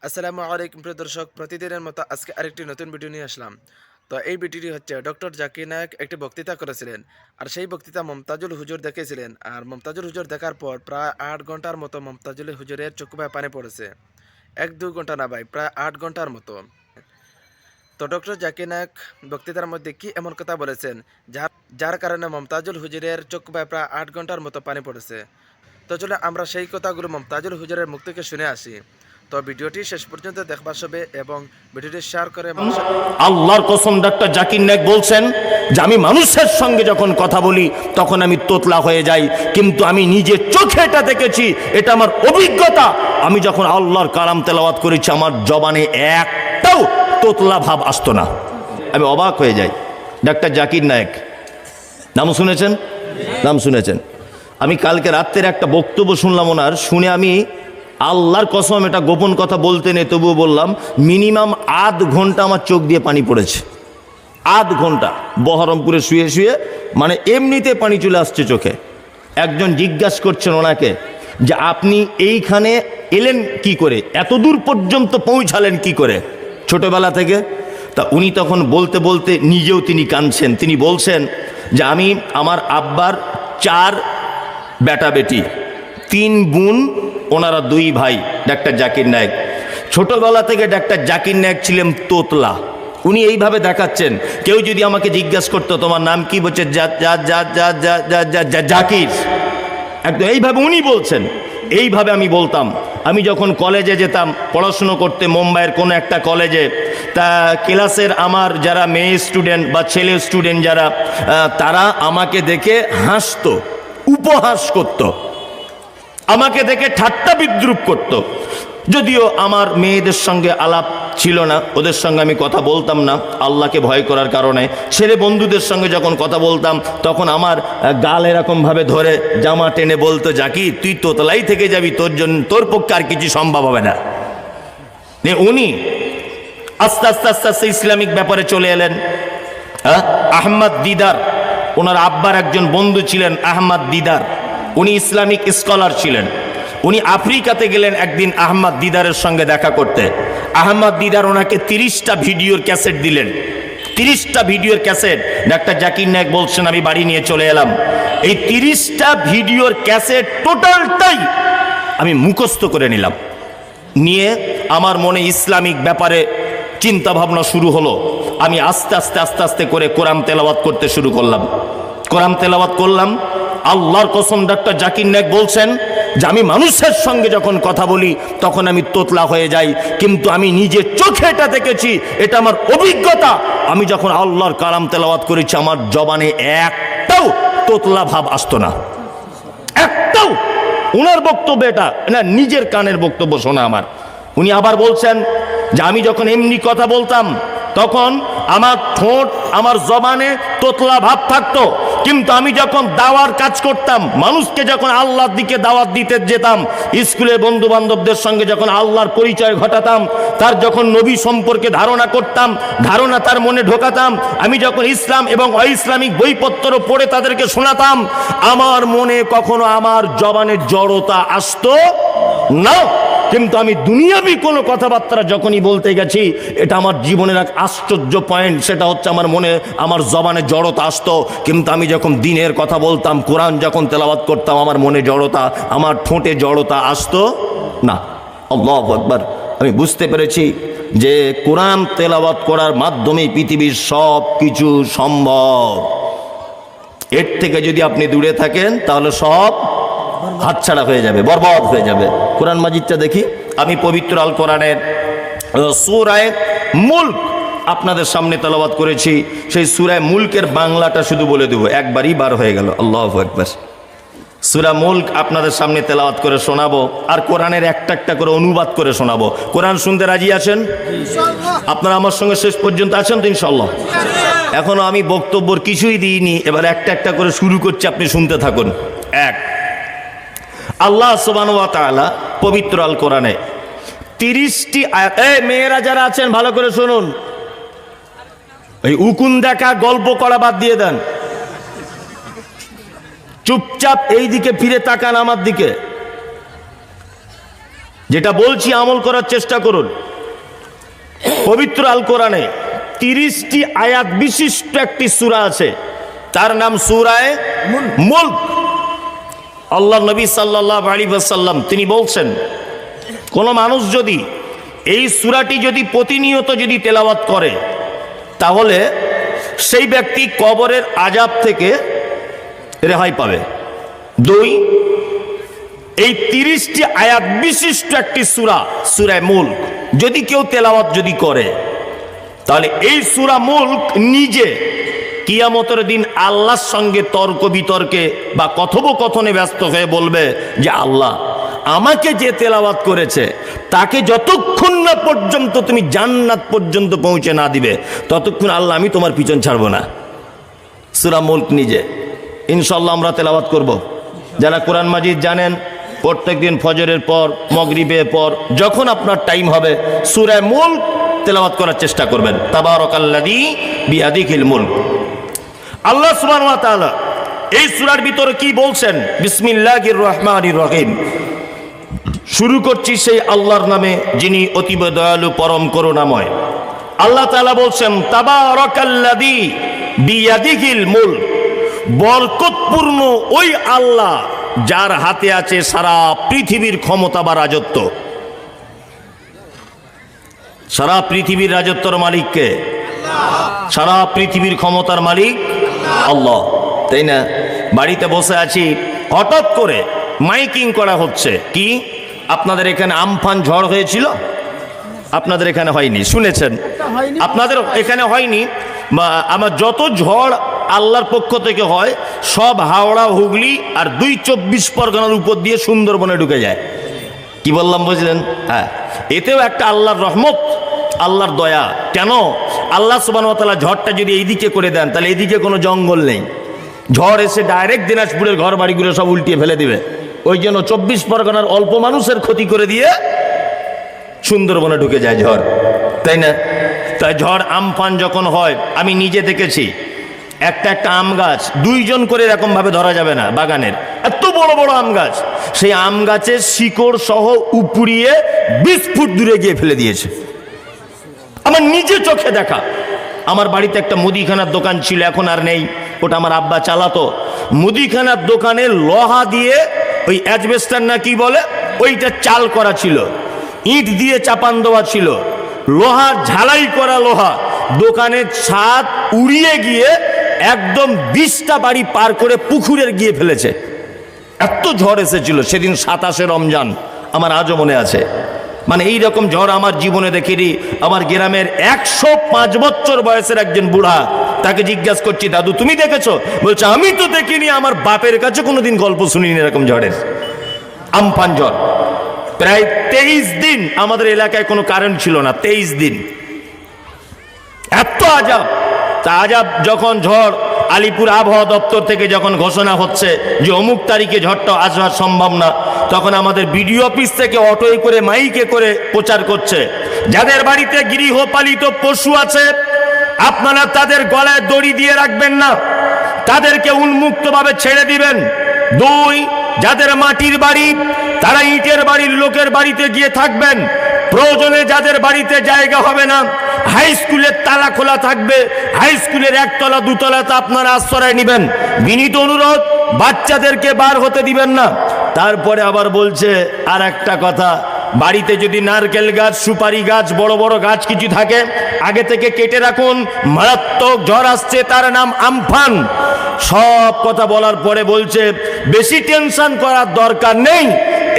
আসসালামু আলাইকুম প্রিয় দর্শক, প্রতিদিনের মতো আজকে আরেকটি নতুন ভিডিও নিয়ে আসলাম। তো এই ভিডিওটি হচ্ছে ডক্টর জাকির নায়েক একটি বক্তৃতা করেছিলেন, আর সেই বক্তৃতা মমতাজুল হুজুর দেখেছিলেন। আর মমতাজুল হুজুর দেখার পর প্রায় 8 ঘন্টার মতো মমতাজুল হুজুরের চোখ বেয়ে পানি পড়েছে। 1-2 ঘন্টা না ভাই, প্রায় 8 ঘন্টার মতো। তো ডক্টর জাকির নায়েক বক্তৃতার মধ্যে কি এমন কথা বলেছেন যার যার কারণে মমতাজুল হুজুরের চোখ বেয়ে প্রায় 8 ঘন্টার মতো পানি পড়েছে। তো চলে আমরা সেই কথাগুলো মমতাজুল হুজুরের মুখ থেকে শুনে আসি। তো ভিডিওটি শেষ পর্যন্ত দেখবার সবে এবং ভিডিওটি শেয়ার করে আল্লাহর কসম ডাক্তার জাকির নায়েক বলছেন যে আমি মানুষের সঙ্গে যখন কথা বলি তখন আমি তোতলা হয়ে যাই, কিন্তু আমি নিজে চোখে এটা দেখেছি, এটা আমার অভিজ্ঞতা। আমি যখন আল্লাহর কালাম তেলাওয়াত করেছি আমার জবানে একটাও তোতলা ভাব আসতো না। আমি অবাক হয়ে যাই। ডাক্তার জাকির নায়েক নাম শুনেছেন? নাম শুনেছেন। আমি কালকে রাত্রের একটা বক্তব্য শুনলাম ওনার, শুনে আমি আল্লাহর কসম এটা গোপন কথা বলতে নেই, তবুও বললাম, মিনিমাম 8 ঘন্টা আমার চোখ দিয়ে পানি পড়েছে। 8 ঘন্টা বহরমপুরে শুয়ে শুয়ে, মানে এমনিতে পানি চলে আসছে চোখে। একজন জিজ্ঞাসা করছেন ওনাকে যে আপনি এইখানে এলেন কি করে, এত দূর পর্যন্ত পৌঁছালেন কি করে ছোটবেলা থেকে? তা উনি তখন বলতে বলতে নিজেও তিনি কাঁদছেন। তিনি বলছেন যে আমি আমার আব্বার 4 বেটা বেটি, 3 বোন, ওনারা 2 ভাই। ডাক্তার জাকির নায়েক ছোটবেলা থেকে ডাক্তার জাকির নায়েক ছিলেন তোতলা। উনি এইভাবে দেখাচ্ছেন, কেউ যদি আমাকে জিজ্ঞাসা করতো তোমার নাম কি, বলছে জাকির, একদম এইভাবে উনি বলছেন। এইভাবে আমি বলতাম। আমি যখন কলেজে যেতাম পড়াশুনো করতে মুম্বাইয়ের কোনো একটা কলেজে, তা ক্লাসের আমার যারা মেয়ে স্টুডেন্ট বা ছেলে স্টুডেন্ট যারা, তারা আমাকে দেখে হাসতো, উপহাস করত, আমাকে দেখে ঠাট্টা বিদ্রুপ করত। যদিও আমার মেয়েদের সঙ্গে আলাপ ছিল না, ওদের সঙ্গে আমি কথা বলতাম না আল্লাহকে ভয় করার কারণে। ছেলে বন্ধুদের সঙ্গে যখন কথা বলতাম তখন আমার গাল এরকমভাবে ধরে জামা টেনে বলতো, জাকির তুই তোতলাই থেকে যাবি, তোর পক্ষে আর কিছু সম্ভব হবে না। উনি আস্তে আস্তে আস্তে আস্তে ইসলামিক ব্যাপারে চলে এলেন। আহমদ দিদার, ওনার আব্বার একজন বন্ধু ছিলেন আহমদ দিদার, উনি ইসলামিক স্কলার ছিলেন। উনি আফ্রিকাতে গেলেন একদিন আহমদ দিদারের সঙ্গে দেখা করতে। আহমদ দিদার ওনাকে 30টা ভিডিওর ক্যাসেট দিলেন। 30টা ভিডিওর ক্যাসেট ডাক্তার জাকির নায়েক বলছেন আমি বাড়ি নিয়ে চলে এলাম। এই 30টা ভিডিওর ক্যাসেট টোটালটাই আমি মুখস্থ করে নিলাম। নিয়ে আমার মনে ইসলামিক ব্যাপারে চিন্তা ভাবনা শুরু হলো। আমি আস্তে আস্তে আস্তে আস্তে করে কোরআন তেলাওয়াত করতে শুরু করলাম। কোরআন তেলাওয়াত করলাম। আল্লাহর কসম ডাক্তার জাকির নায়েক বলছেন যে আমি মানুষের সঙ্গে যখন কথা বলি তখন আমি তোতলা হয়ে যাই, কিন্তু আমি নিজে চোখে এটা দেখেছি, এটা আমার অভিজ্ঞতা। আমি যখন আল্লাহর কালাম তেলাওয়াত করেছি আমার জবানে একটাও তোতলা ভাব আসতো না, একটাও। ওনার বক্তব্য এটা না, নিজের কানের বক্তব্য শোনা আমার। উনি আবার বলছেন যে আমি যখন এমনি কথা বলতাম তখন আমার ঠোঁট, আমার জবানে তোতলা ভাব থাকতো, কিন্তু আমি যখন দাওয়ার কাজ করতাম, মানুষকে যখন আল্লাহর দিকে দাওয়াত দিতে যেতাম, স্কুলে বন্ধু বান্ধবদের সঙ্গে যখন আল্লাহর পরিচয় ঘটাতাম, তার যখন নবী সম্পর্কে ধারণা করতাম, ধারণা তার মনে ঢোকাতাম, আমি যখন ইসলাম এবং অইসলামিক বইপত্র পড়ে তাদেরকে শোনাতাম, আমার মনে কখনো আমার জবানের জড়তা আসতো না। কিন্তু আমি দুনিয়াবি কোনো কথাবার্তা যখনই বলতে গেছি, এটা আমার জীবনের এক আশ্চর্য পয়েন্ট, সেটা হচ্ছে আমার মনে, আমার জবানে জড়তা আসতো। কিন্তু আমি যখন দিনের কথা বলতাম, কোরআন যখন তেলাওয়াত করতাম, আমার মনে জড়তা, আমার ঠোঁটে জড়তা আসতো না। আল্লাহু আকবার। আমি বুঝতে পেরেছি যে কোরআন তেলাওয়াত করার মাধ্যমে পৃথিবীর সব কিছু সম্ভব। এর থেকে যদি আপনি দূরে থাকেন তাহলে সব হাতছাড়া হয়ে যাবে, বরবাদ হয়ে যাবে। কোরআন মাজিদটা দেখি। আমি পবিত্র আল কোরআনের সূরা মুলক আপনাদের সামনে তেলাওয়াত করেছি। সেই সূরা মুলকের বাংলাটা শুধু বলে দেব, একবারই বার হয়ে গেল। আল্লাহু আকবার। সূরা মুলক আপনাদের সামনে তেলাওয়াত করে শোনাবো, আর কোরআনের একটা একটা করে অনুবাদ করে শোনাবো। কোরআন শুনতে রাজি আছেন? আপনারা আমার সঙ্গে শেষ পর্যন্ত আছেন তো ইনশাআল্লাহ? এখনো আমি বক্তব্যর কিছুই দিইনি, এবার একটা একটা করে শুরু করছি, আপনি শুনতে থাকুন। এক, আল্লাহ সুবহানাহু ওয়া তাআলা পবিত্র আল কোরআনে 30টি আয়াত। এই মেয়েরা যারা আছেন ভালো করে শুনুন, এই উকুন দেখা গল্প করা বাদ দিয়ে দেন, চুপচাপ এই দিকে ফিরে তাকান আমার দিকে। যেটা বলছি আমল করার চেষ্টা করুন। পবিত্র আল কোরআনে 30টি আয়াত বিশিষ্ট একটি সূরা আছে, তার নাম সূরায়ে মুলক। আল্লাহ নবী সাল্লাল্লাহু আলাইহি ওয়াসাল্লাম তিনি বলছেন, কোন মানুষ যদি এই সূরাটি যদি প্রতিনিয়ত যদি তেলাওয়াত করে, তাহলে সেই ব্যক্তি কবরের আযাব থেকে রেহাই পাবে। 2, এই 30টি আয়াত বিশিষ্ট একটি সূরা, সূরা মুলক যদি কেউ তেলাওয়াত যদি করে, তাহলে এই সূরা মুলক নিজে কিয়ামতের দিন আল্লাহর সঙ্গে তর্ক বিতর্কে বা কথোপকথনে ব্যস্ত হয়ে বলবে যে আল্লাহ, আমাকে যে তেলাওয়াত করেছে তাকে যতক্ষণ না পর্যন্ত তুমি জান্নাত পর্যন্ত পৌঁছে না দিবে, ততক্ষণ আল্লাহ আমি তোমার পিছন ছাড়বো না। সূরা মুলক নিজে ইনশাআল্লাহ আমরা তেলাওয়াত করব। যারা কোরআন মাজিদ জানেন, প্রত্যেকদিন ফজরের পর, মাগরিবের পর, যখন আপনার টাইম হবে সূরা মুলক তেলাওয়াত করার চেষ্টা করবেন। তাবারাকাল্লাযী বিয়াদিহিল মুলক। আল্লাহ সুবহানাহু ওয়া তাআলা এই সূরার ভিতরে কি বলছেন? বিসমিল্লাহির রহমানির রহিম। শুরু করছি সেই আল্লাহর নামে যিনি অতীব দয়ালু পরম করুণাময়। আল্লাহ তাআলা বলছেন, তাবারাকাল্লাযী বিয়াদিহিল মুলক। বরকতপূর্ণ ওই আল্লাহ যার হাতে আছে সারা পৃথিবীর ক্ষমতা বা রাজত্ব। সারা পৃথিবীর রাজত্বর মালিককে? সারা পৃথিবীর ক্ষমতার মালিক আল্লাহ, তাই না? বাড়িতে বসে আছি, হঠাৎ করে মাইকিং করা হচ্ছে কি, আপনাদের এখানে আমফান ঝড় হয়েছিল? আপনাদের এখানে হয়নি, শুনেছেন? আপনাদের এখানে হয়নি। আমার যত ঝড় আল্লাহর পক্ষ থেকে হয় সব হাওড়া, হুগলি আর 2-24 পরগনার উপর দিয়ে সুন্দরবনে ঢুকে যায়। কি বললাম বুঝলেন? হ্যাঁ, এতেও একটা আল্লাহর রহমত, আল্লাহর দয়া। কেন? আল্লাহ সুবহানাহু ওয়া তাআলা ঝড়টা যদি এইদিকে করে দেন, তাহলে এইদিকে কোনো জঙ্গল নেই, ঝড় এসে ডাইরেক্ট দিনাজপুরের ঘর বাড়িগুলো সব উল্টিয়ে ফেলে দিবে। ওই জন্য 24 পরগনার অল্প মানুষের ক্ষতি করে দিয়ে সুন্দরবনে ঢুকে যায় ঝড়, তাই না? তাই ঝড় আমফান যখন হয়, আমি নিজে দেখেছি, একটা একটা আম গাছ 2 জন করে এরকম ভাবে ধরা যাবে না, বাগানের এত বড় বড় আম গাছ, সেই আম গাছের শিকড় সহ উপড়িয়ে 20 ফুট দূরে গিয়ে ফেলে দিয়েছে। আমার নিজে চোখে দেখা। আমার বাড়িতে একটা মুদিখানার দোকান ছিল, এখন আর নেই, ওটা আমার আব্বা চালাতো। মুদিখানার দোকানে লোহা দিয়ে, ওই অ্যাজবেস্টার না কি বলে, ওইটা চাল করা ছিল, ইট দিয়ে চাপান দেওয়া ছিল, লোহা ঝালাই করা লোহা। দোকানের ছাদ উড়িয়ে গিয়ে একদম 20টা বাড়ি পার করে পুকুরের গিয়ে ফেলেছে। এত ঝড় এসেছিল সেদিন 27শে রমজান, আমার আজও মনে আছে। মানে এই রকম ঝড় আমার জীবনে দেখিনি। আমার গ্রামের 105 বছর বয়সের একজন বুড়া, তাকে জিজ্ঞাসা করছি, দাদু তুমি দেখেছো? বলছে আমি তো দেখিনি, আমার বাপের কাছে কোনোদিন গল্প শুনিনি এরকম ঝড়ের। আমফান ঝড় প্রায় 23 দিন আমাদের এলাকায় কোনো কারেন্ট ছিল না, 23 দিন। এত আজাব। তা আজাব যখন ঝড়, আলিপুর আবহাওয়া দপ্তর থেকে যখন ঘোষণা হচ্ছে যে অমুক তারিখে ঝড়টা আসা সম্ভব না, তখন আমাদের বিডিও অফিস থেকে অটোয় করে, মাইকে করে প্রচার করছে, যাদের বাড়িতে গৃহপালিত পশু আছে আপনারা তাদের গলায় দড়ি দিয়ে রাখবেন না, তাদেরকে উন্মুক্তভাবে ছেড়ে দিবেন। 2, যাদের মাটির বাড়ি তারা ইটের বাড়ির লোকের বাড়িতে গিয়ে থাকবেন। প্রয়োজনে যাদের বাড়িতে জায়গা হবে না, হাই স্কুলের তালা খোলা থাকবে, হাই স্কুলের 1 তলা 2 তলাতে আপনারা আশ্রয় নেবেন। বিনীত অনুরোধ, বাচ্চাদেরকে বার হতে দিবেন না। তারপরে আবার বলছে আর একটা কথা, বাড়িতে যদি নারকেল গাছ, সুপারি গাছ, বড় বড় গাছ কিছু থাকে, আগে থেকে কেটে রাখুন, মারাত্মক ঝড় আসছে, তার নাম আমফান। সব কথা বলার পরে বলছে বেশি টেনশন করার দরকার নেই,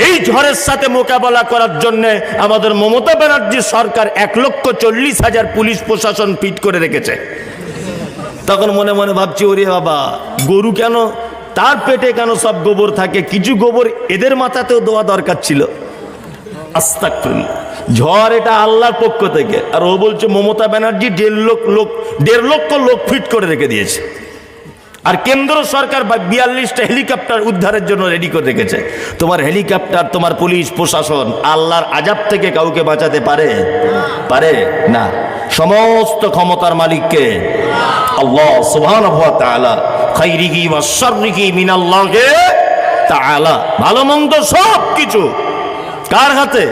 এই ঝড়ের সাথে মোকাবেলা করার জন্য আমাদের মমতা ব্যানার্জি সরকার 1,40,000 পুলিশ প্রশাসন ফিট করে রেখেছে। তখন মনে মনে ভাবছি, ওরে বাবা, গরু কেন, তার পেটে কেন সব গোবর থাকে, কিছু গোবর এদের মাথাতেও দেওয়া দরকার ছিল। আস্তাগফিরুল্লাহ। ঝড় এটা আল্লাহর পক্ষ থেকে, আর ও বলছে মমতা ব্যানার্জি 1.5 লক্ষ লোক ফিট করে রেখে দিয়েছে। আর কেন্দ্র সরকার 42টা হেলিকপ্টার উদ্ধারের জন্য রেডি করে রেখেছে। তোমার হেলিকপ্টার, তোমার পুলিশ প্রশাসন আল্লাহর আযাব থেকে কাউকে বাঁচাতে পারে? পারে না। সমস্ত ক্ষমতার মালিককে আল্লাহ সুবহানাহু ওয়া তাআলা। খাইরিহি ওয়া শাররিহি মিনাল্লাহি তাআলা। ভালো মন্দ সব কিছু কার হাতে?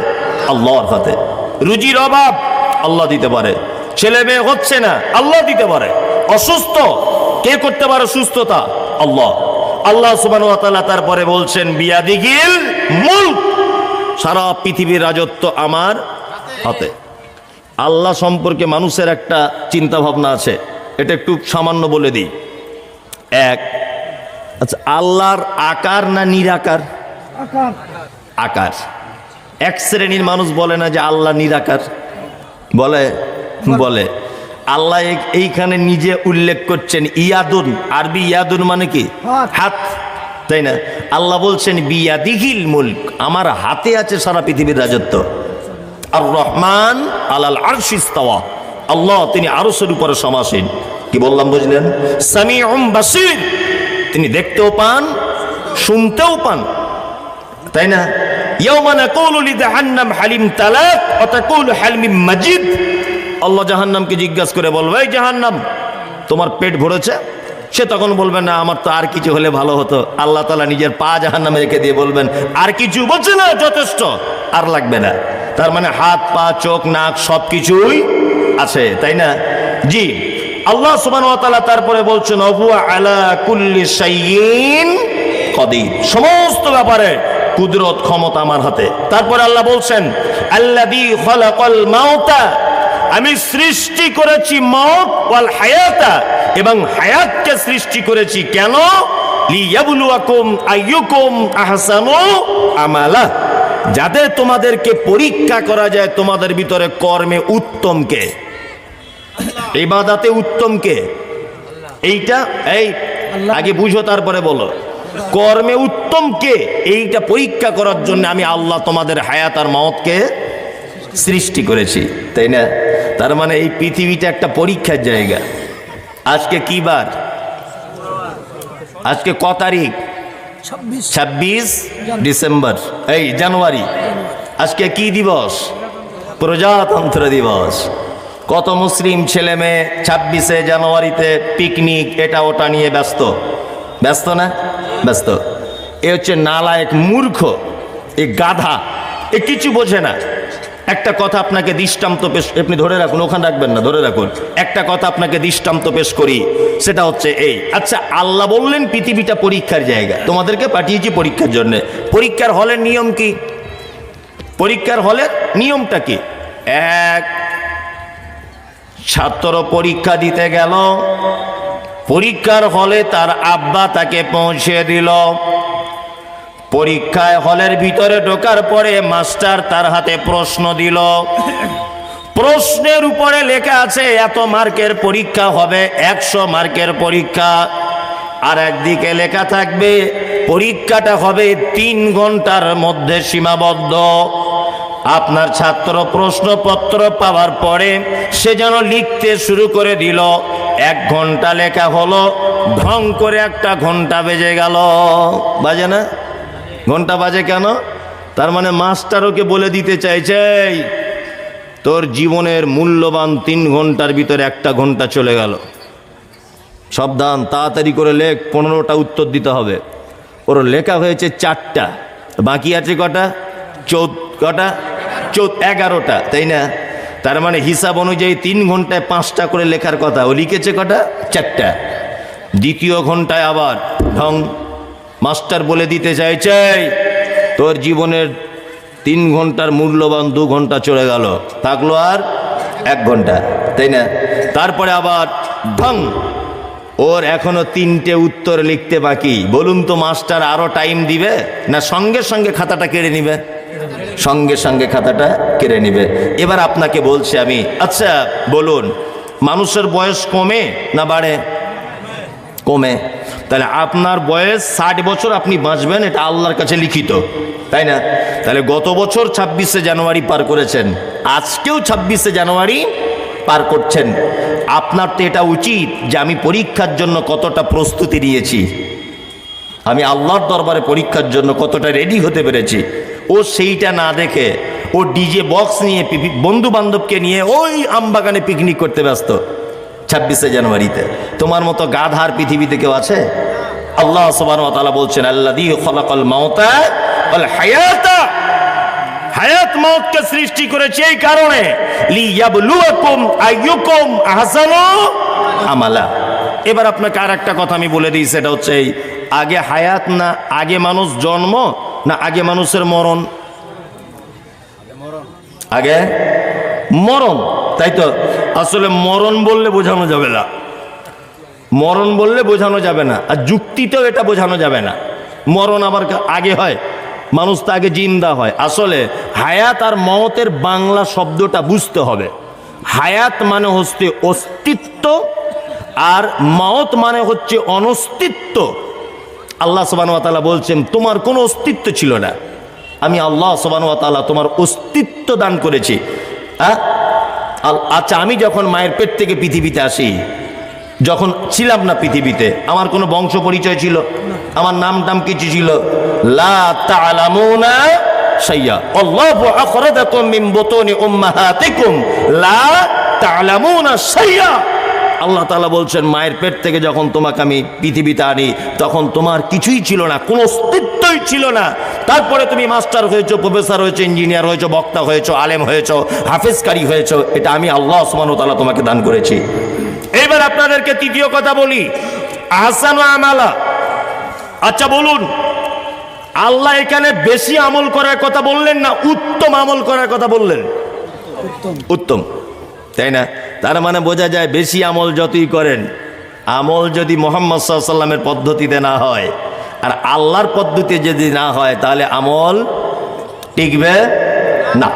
আল্লাহর হাতে। রুজির অভাব আল্লাহ দিতে পারে, ছেলে মেয়ে হচ্ছে না আল্লাহ দিতে পারে, অসুস্থ কে করতে পারে সুস্থতা? আল্লাহ। আল্লাহ সুবহানাহু ওয়া তাআলা তারপরে বলছেন বিয়াদিহিল মুলক, সারা পৃথিবীর রাজত্ব আমার হাতে। আল্লাহ সম্পর্কে মানুষের একটা চিন্তা ভাবনা আছে, এটা একটু সামান্য বলে দিই। এক, আচ্ছা আল্লাহর আকার না নিরাকার? আকার। এক শ্রেণীর মানুষ বলে না যে আল্লাহ নিরাকার, বলে বলে আল্লাহ এইখানে নিজে উল্লেখ করছেন ইয়াদুন, আরবি ইয়াদুন মানে কি? হাত, তাই না? আল্লাহ বলছেন বিয়াদিহিল মুলক, আমার হাতে আছে সারা পৃথিবীর রাজত্ব। আর রহমান আলাল আরশি ইস্তাওয়া, আল্লাহ তিনি আরশের উপরে সমাসীন। কি বললাম বুঝলেন? সামিউম বাসীর, তিনি দেখতেও পান শুনতেও পান, তাই না? ইয়াউমা নাকুলু লিজাহান্নাম হালিম তালাক ওয়া তাকুলু হালিম মাজিদ, আল্লাহ জাহান্নামকে জিজ্ঞাসা করে বলবে এই জাহান্নাম তোমার পেট ভরেছে? সে তখন বলবে না আমার তো আর কিছু হলে ভালো হতো। আল্লাহ তাআলা নিজের পা জাহান্নামে রেখে দিয়ে বলবেন আর কিছু? বলছে না, যথেষ্ট, আর লাগবে না। তার মানে হাত পা চোখ নাক সবকিছুই আছে, তাই না? জি। আল্লাহ সুবহানাহু ওয়া তাআলা তারপরে বলছেন ওয়া আলা কুল্লি শাইইন কাদির, সমস্ত ব্যাপারে কুদরত ক্ষমতা আমার হাতে। তারপরে আল্লাহ বলছেন আল্লাযী খালাকাল মাউতা, আমি সৃষ্টি করেছি মওত ওয়াল হায়াতা, এবং হায়াতকে সৃষ্টি করেছি কেন? লিয়াবলুয়াকুম আইয়ুকুম আহসানু আমালা, যাতে তোমাদেরকে পরীক্ষা করা যায় তোমাদের ভিতরে কর্মে উত্তম কে, ইবাদতে উত্তম কে। এইটা এই আগে বুঝো তারপরে বলো, কর্মে উত্তম কে, এইটা পরীক্ষা করার জন্য আমি আল্লাহ তোমাদের হায়াত আর মওতকে সৃষ্টি করেছি, তাই না? তার মানে এই পৃথিবীটা একটা পরীক্ষার জায়গা। আজকে কি বার? আজকে ক তারিখ? 26 ডিসেম্বর, এই জানুয়ারি। আজকে কি দিবস? প্রজাতন্ত্র দিবস। কত মুসলিম ছেলে মেয়ে 26শে জানুয়ারিতে পিকনিক এটা ওটা নিয়ে ব্যস্ত, ব্যস্ত না? ব্যস্ত। এ হচ্ছে নালায়েক মূর্খ, এ গাধা, এ কিছু বোঝে না। একটা কথা আপনাকে দৃষ্টান্ত পেশ, আপনি ধরে রাখুন, ওখানে রাখবেন না, ধরে রাখুন। একটা কথা আপনাকে দৃষ্টান্ত পেশ করি, সেটা হচ্ছে এই। আচ্ছা আল্লাহ বললেন পৃথিবীটা পরীক্ষার জায়গা, তোমাদেরকে পাঠিয়েছি পরীক্ষার জন্য। পরীক্ষার হলের নিয়ম কি? পরীক্ষার হলের নিয়মটা কি? এক, ছাত্র পরীক্ষা দিতে গেল, পরীক্ষার হলে তার আব্বা তাকে পৌঁছে দিল। পরীক্ষায় হলের ভিতরে ঢোকার পরে মাস্টার তার হাতে প্রশ্ন দিল, প্রশ্নের উপরে লেখা আছে এত মার্কের পরীক্ষা হবে, 100 মার্কের পরীক্ষা। আর একদিকে লেখা থাকবে পরীক্ষাটা হবে 3 ঘন্টার মধ্যে সীমাবদ্ধ। আপনার ছাত্র প্রশ্নপত্র পাওয়ার পরে সে যেন লিখতে শুরু করে দিল, 1 ঘন্টা লেখা হলো, ঢং করে একটা ঘন্টা বেজে গেল। বাজে না? ঘন্টা বাজে কেন? তার মানে মাস্টার ওকে বলে দিতে চাইছে তোর জীবনের মূল্যবান 3 ঘন্টার ভিতরে 1টা ঘন্টা চলে গেল, সাবধান, তাড়াতাড়ি করে লেখ, 15টা উত্তর দিতে হবে। ওর লেখা হয়েছে 4টা, বাকি আছে কটা? কটা? 11টা, তাই না? তার মানে হিসাব অনুযায়ী 3 ঘন্টায় 5টা করে লেখার কথা, ও লিখেছে কটা? 4টা। দ্বিতীয় ঘন্টায় আবার ঢং, মাস্টার বলে দিতে চাইছে তোর জীবনের 3 ঘন্টার মূল্যবান 2 ঘন্টা চলে গেল, থাকলো আর 1 ঘন্টা, তাই না? তারপরে আবার ঢং, ওর এখনো 3টে উত্তর লিখতে বাকি। বলুন তো মাস্টার আরো টাইম দিবে না সঙ্গে সঙ্গে খাতাটা কেড়ে নিবে? সঙ্গে সঙ্গে খাতাটা কেড়ে নিবে। এবার আপনাকে বলছি আমি, আচ্ছা বলুন মানুষের বয়স কমে না বাড়ে? কমে। তাহলে আপনার বয়স 60 বছর আপনি বাঁচবেন, এটা আল্লাহর কাছে লিখিত, তাই না? তাহলে গত বছর 26শে জানুয়ারি পার করেছেন, আজকেও 26শে জানুয়ারি পার করছেন। আপনার তো এটা উচিত যে আমি পরীক্ষার জন্য কতটা প্রস্তুতি নিয়েছি, আমি আল্লাহর দরবারে পরীক্ষার জন্য কতটা রেডি হতে পেরেছি। ও সেইটা না দেখে ও ডিজে বক্স নিয়ে বন্ধু বান্ধবকে নিয়ে ওই আমবাগানে পিকনিক করতে ব্যস্ত 26শে জানুয়ারিতে। তোমার মতো গাধার পৃথিবীতে কেউ আছে? আল্লাহ সুবহানাহু ওয়া তাআলা বলছেন আল্লাযী খালাকাল মাউতা ওয়াল হায়াতা, হায়াত মওতকে সৃষ্টি করেছে এই কারণে লিয়াবলুয়াকুম আইয়ুকুম আহসানু আমালা। এবার আপনাকে আর একটা কথা আমি বলে দিই, সেটা হচ্ছে এই আগে হায়াত না আগে মানুষ জন্ম না আগে মানুষের মরণ? আগে মরণ, তাই তো? আসলে মরণ বললে বোঝানো যাবে না, মরণ বললে বোঝানো যাবে না, আর যুক্তিতেও এটা বোঝানো যাবে না। মরণ আবার আগে হয়, মানুষ তো আগে জিন্দা হয়। আসলে হায়াত আর মওতের বাংলা শব্দটা বুঝতে হবে। হায়াত মানে হচ্ছে অস্তিত্ব, আর মওত মানে হচ্ছে অনস্তিত্ব। আল্লাহ সুবহানাহু ওয়া তাআলা বলছেন তোমার কোনো অস্তিত্ব ছিল না, আমি আল্লাহ সুবহানাহু ওয়া তাআলা তোমার অস্তিত্ব দান করেছি। আচ্ছা, আমি যখন মায়ের পেট থেকে পৃথিবীতে আসি, যখন ছিলাম না পৃথিবীতে, আমার কোনো বংশ পরিচয় ছিল? আমার নাম টাম কিছু ছিল? লা তা'লামুনা শাইয়া, আল্লাহু আখরাজাকুম মিন বুতুনি উম্মাহাতিকুম লা তা'লামুনা শাইয়া। আল্লাহ তাআলা বলছেন মায়ের পেট থেকে যখন তোমাকে আমি পৃথিবীতে আনি তখন তোমার কিছুই ছিল না, কোনো অস্তিত্বই ছিল না। তারপরে তুমি মাস্টার হয়েছো, প্রফেসর হয়েছো, ইঞ্জিনিয়ার হয়েছো, বক্তা হয়েছো, আলেম হয়েছো, হাফেজকারী হয়েছো। এটা আমি আল্লাহ সুবহানাহু ওয়া তাআলা তোমাকে দান করেছি। এবার আপনাদেরকে তৃতীয় কথা বলি, আহসানু আমালা। আচ্ছা বলুন, আল্লাহ এখানে বেশি আমল করার কথা বললেন না উত্তম আমল করার কথা বললেন? উত্তম, তাই না? তার মানে বোঝা যায় বেশি আমল যতই করেন, আমল যদি মুহাম্মদ সাল্লাল্লাহু আলাইহি ওয়াসাল্লামের পদ্ধতিতে না হয় আর আল্লাহর পদ্ধতি যদি না হয় তাহলে আমল টিকবে না।